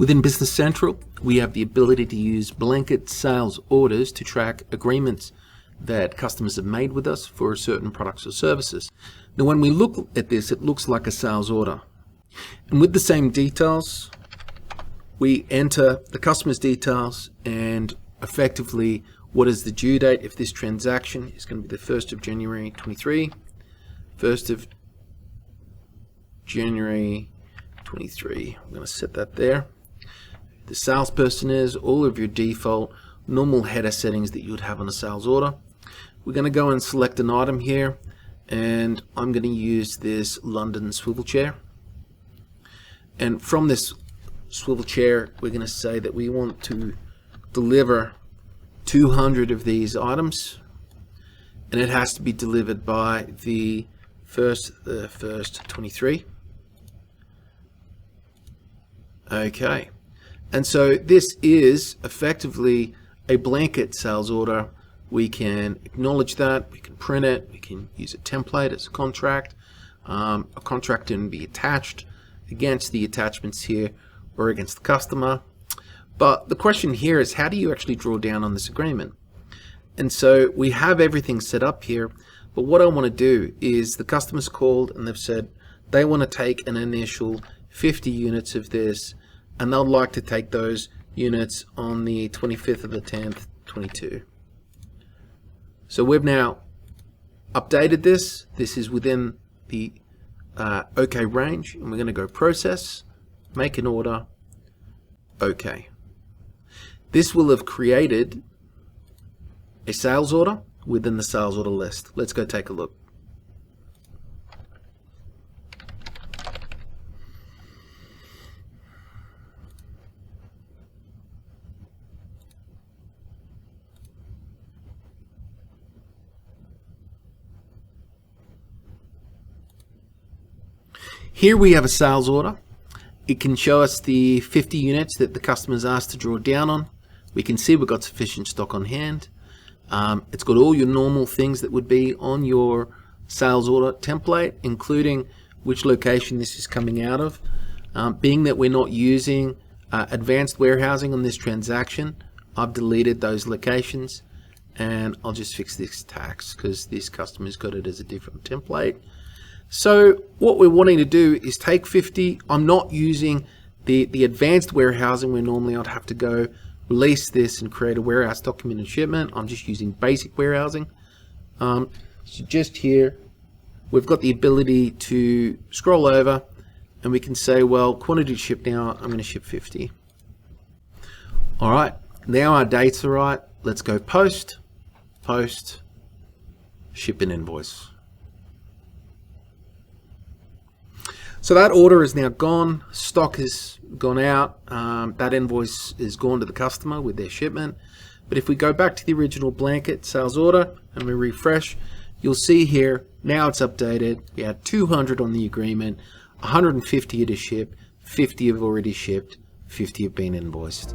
Within Business Central, we have the ability to use blanket sales orders to track agreements that customers have made with us for certain products or services. Now, when we look at this, it looks like a sales order. And with the same details, we enter the customer's details and effectively what is the due date if this transaction is going to be the 1st of January 23, 1st of January 23. I'm going to set that there. The salesperson is all of your default normal header settings that you would have on a sales order. We're going to go and select an item here, and I'm going to use this London swivel chair. And from this swivel chair, we're going to say that we want to deliver 200 of these items, and it has to be delivered by the 1st 23. Okay. And so this is effectively a blanket sales order. We can acknowledge that, we can print it, we can use a template as a contract. A contract can be attached against the attachments here or against the customer. But the question here is, how do you actually draw down on this agreement? And so we have everything set up here, but what I want to do is the customer's called and they've said they want to take an initial 50 units of this, and they'd like to take those units on the 25th of the 10th, 22. So we've now updated this. This is within the OK range, and we're going to go process, make an order, OK. This will have created a sales order within the sales order list. Let's go take a look. Here we have a sales order. It can show us the 50 units that the customer's asked to draw down on. We can see we've got sufficient stock on hand. It's got all your normal things that would be on your sales order template, including which location this is coming out of. Being that we're not using advanced warehousing on this transaction, I've deleted those locations, and I'll just fix this tax because this customer's got it as a different template. So what we're wanting to do is take 50. I'm not using the advanced warehousing where normally I'd have to go release this and create a warehouse document and shipment. I'm just using basic warehousing. So just here, we've got the ability to scroll over and we can say, well, quantity shipped now, I'm going to ship 50. All right, now our dates are right. Let's go post, ship an invoice. So that order is now gone, stock has gone out, that invoice is gone to the customer with their shipment. But if we go back to the original blanket sales order and we refresh, you'll see here, now it's updated. We had 200 on the agreement, 150 to ship, 50 have already shipped, 50 have been invoiced.